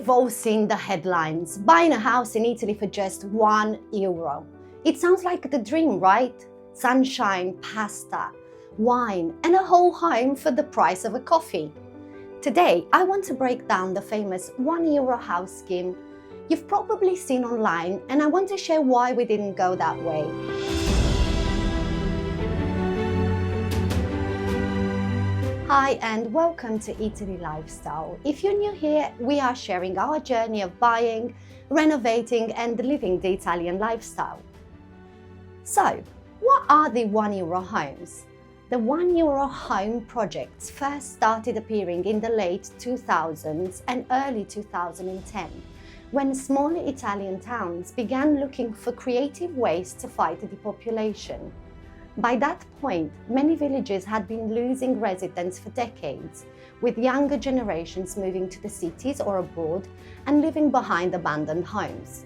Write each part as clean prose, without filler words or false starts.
We've all seen the headlines, buying a house in Italy for just €1. It sounds like the dream, right? Sunshine, pasta, wine, and a whole home for the price of a coffee. Today, I want to break down the famous €1 house scheme you've probably seen online, and I want to share why we didn't go that way. Hi and welcome to Italy Lifestyle. If you're new here, we are sharing our journey of buying, renovating and living the Italian lifestyle. So, what are the €1 homes? The €1 home projects first started appearing in the late 2000s and early 2010, when small Italian towns began looking for creative ways to fight depopulation. By that point, many villages had been losing residents for decades, with younger generations moving to the cities or abroad and leaving behind abandoned homes.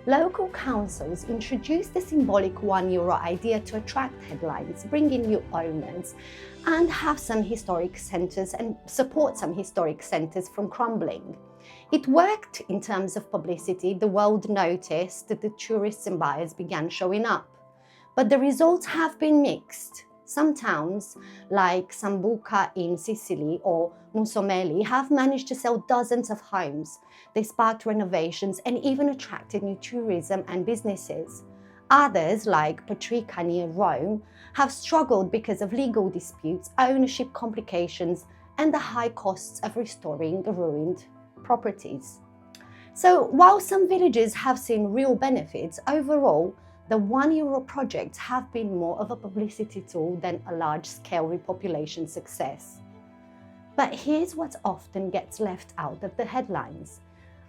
Local councils introduced the symbolic €1 idea to attract headlines, bring in new owners, and have some historic centres and support some historic centres from crumbling. It worked in terms of publicity. The world noticed that the tourists and buyers began showing up. But the results have been mixed. Some towns, like Sambuca in Sicily or Musomeli, have managed to sell dozens of homes. They sparked renovations and even attracted new tourism and businesses. Others, like Patrica near Rome, have struggled because of legal disputes, ownership complications, and the high costs of restoring ruined properties. So while some villages have seen real benefits, overall, the €1 projects have been more of a publicity tool than a large-scale repopulation success. But here's what often gets left out of the headlines.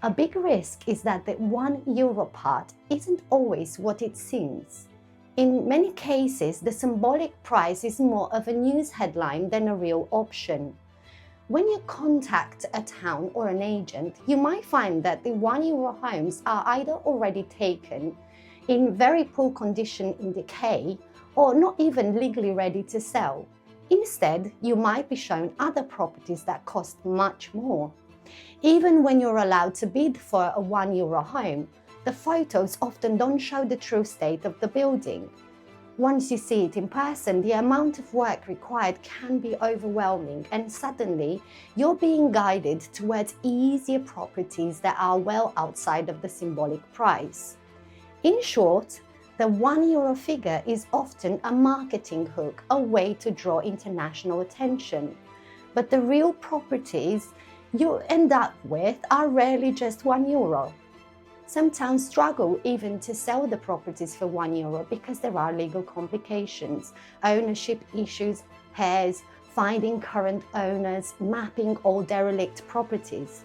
A big risk is that the €1 part isn't always what it seems. In many cases, the symbolic price is more of a news headline than a real option. When you contact a town or an agent, you might find that the €1 homes are either already taken, in very poor condition in decay, or not even legally ready to sell. Instead, you might be shown other properties that cost much more. Even when you're allowed to bid for a €1 home, the photos often don't show the true state of the building. Once you see it in person, the amount of work required can be overwhelming, and suddenly you're being guided towards easier properties that are well outside of the symbolic price. In short, the €1 figure is often a marketing hook, a way to draw international attention. But the real properties you end up with are rarely just €1. Some towns struggle even to sell the properties for €1 because there are legal complications, ownership issues, heirs, finding current owners, mapping all derelict properties.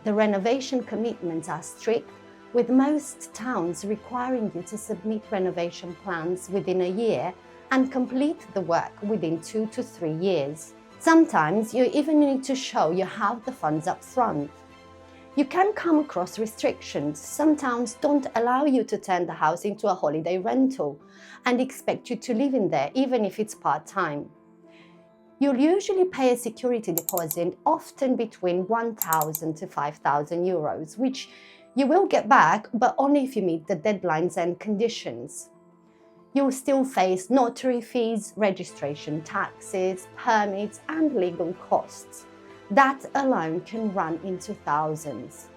The renovation commitments are strict, with most towns requiring you to submit renovation plans within a year and complete the work within 2 to 3 years. Sometimes you even need to show you have the funds up front. You can come across restrictions. Some towns don't allow you to turn the house into a holiday rental and expect you to live in there even if it's part-time. You'll usually pay a security deposit, often between €1,000 to €5,000, which you will get back, but only if you meet the deadlines and conditions. You'll still face notary fees, registration taxes, permits, and legal costs. That alone can run into thousands.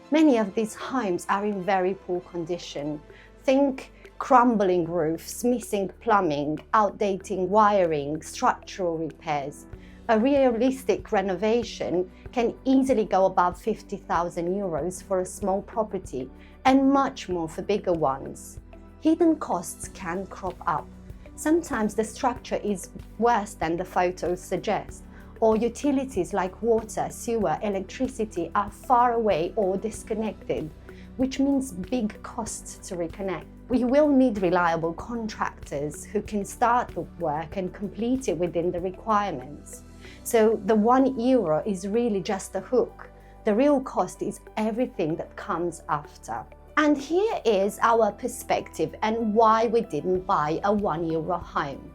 Many of these homes are in very poor condition. Think crumbling roofs, missing plumbing, outdated wiring, structural repairs. A realistic renovation can easily go above €50,000 for a small property, and much more for bigger ones. Hidden costs can crop up. Sometimes the structure is worse than the photos suggest, or utilities like water, sewer, electricity are far away or disconnected, which means big costs to reconnect. We will need reliable contractors who can start the work and complete it within the requirements. So the €1 is really just a hook. The real cost is everything that comes after. And here is our perspective and why we didn't buy a €1 home.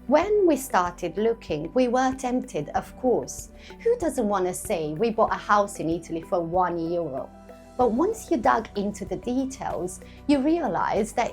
When we started looking, we were tempted, of course. Who doesn't want to say we bought a house in Italy for €1? But once you dug into the details, you realize that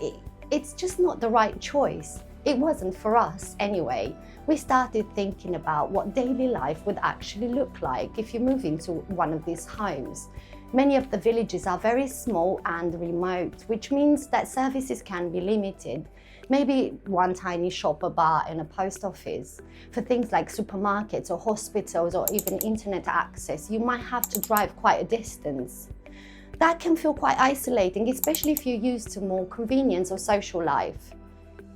it's just not the right choice. It wasn't for us anyway. We started thinking about what daily life would actually look like if you move into one of these homes. Many of the villages are very small and remote, which means that services can be limited. Maybe one tiny shop, a bar, and a post office. For things like supermarkets or hospitals or even internet access, you might have to drive quite a distance. That can feel quite isolating, especially if you're used to more convenience or social life.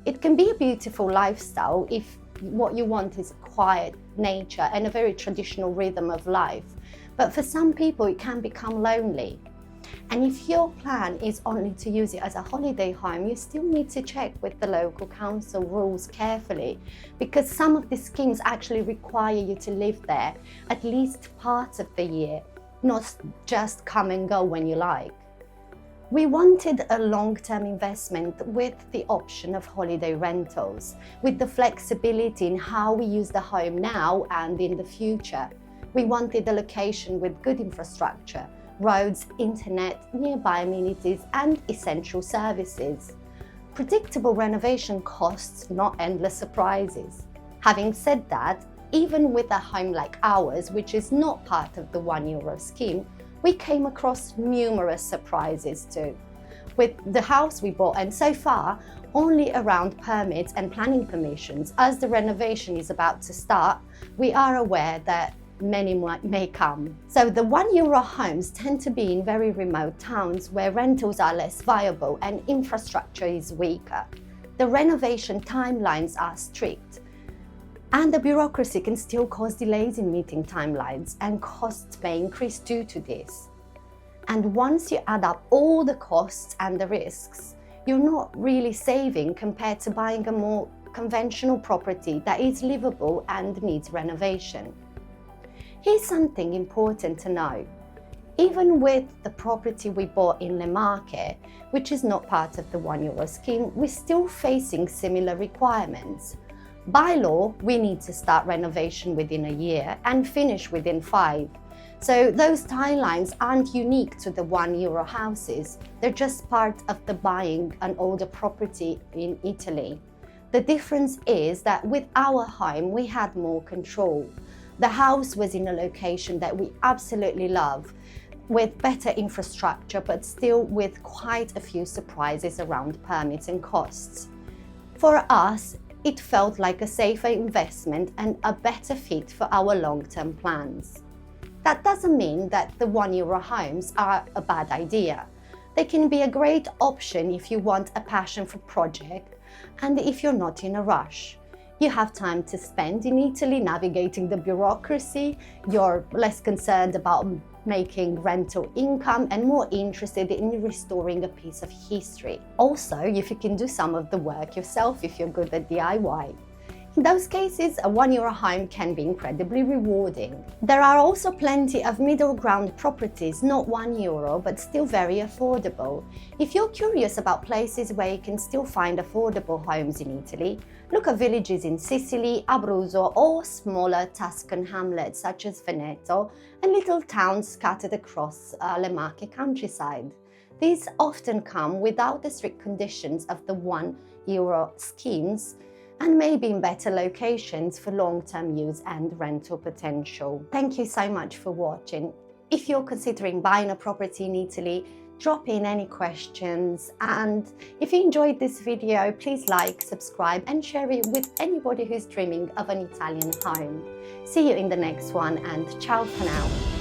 It can be a beautiful lifestyle if what you want is quiet nature and a very traditional rhythm of life. But for some people, it can become lonely. And if your plan is only to use it as a holiday home, you still need to check with the local council rules carefully, because some of the schemes actually require you to live there at least part of the year, not just come and go when you like. We wanted a long-term investment with the option of holiday rentals, with the flexibility in how we use the home now and in the future. We wanted a location with good infrastructure, roads, internet, nearby amenities, and essential services. Predictable renovation costs, not endless surprises. Having said that, even with a home like ours, which is not part of the €1 scheme, we came across numerous surprises too. With the house we bought, and so far only around permits and planning permissions, as the renovation is about to start, we are aware that many may come. So the €1 homes tend to be in very remote towns where rentals are less viable and infrastructure is weaker. The renovation timelines are strict, and the bureaucracy can still cause delays in meeting timelines, and costs may increase due to this. And once you add up all the costs and the risks, you're not really saving compared to buying a more conventional property that is livable and needs renovation. Here's something important to know. Even with the property we bought in Marche, which is not part of the €1 scheme, we're still facing similar requirements. By law, we need to start renovation within a year and finish within 5. So those timelines aren't unique to the €1 houses. They're just part of the buying an older property in Italy. The difference is that with our home, we had more control. The house was in a location that we absolutely love, with better infrastructure, but still with quite a few surprises around permits and costs. For us, it felt like a safer investment and a better fit for our long-term plans. That doesn't mean that the €1 homes are a bad idea. They can be a great option if you want a passion for project and if you're not in a rush. You have time to spend in Italy navigating the bureaucracy, you're less concerned about making rental income and more interested in restoring a piece of history. Also, if you can do some of the work yourself, if you're good at DIY. In those cases, a €1 home can be incredibly rewarding. There are also plenty of middle ground properties, not €1, but still very affordable. If you're curious about places where you can still find affordable homes in Italy, look at villages in Sicily, Abruzzo, or smaller Tuscan hamlets such as Veneto, and little towns scattered across Le Marche countryside. These often come without the strict conditions of the €1 schemes, and maybe in better locations for long-term use and rental potential. Thank you so much for watching. If you're considering buying a property in Italy, drop in any questions, and if you enjoyed this video, please like, subscribe and share it with anybody who's dreaming of an Italian home. See you in the next one, and ciao for now.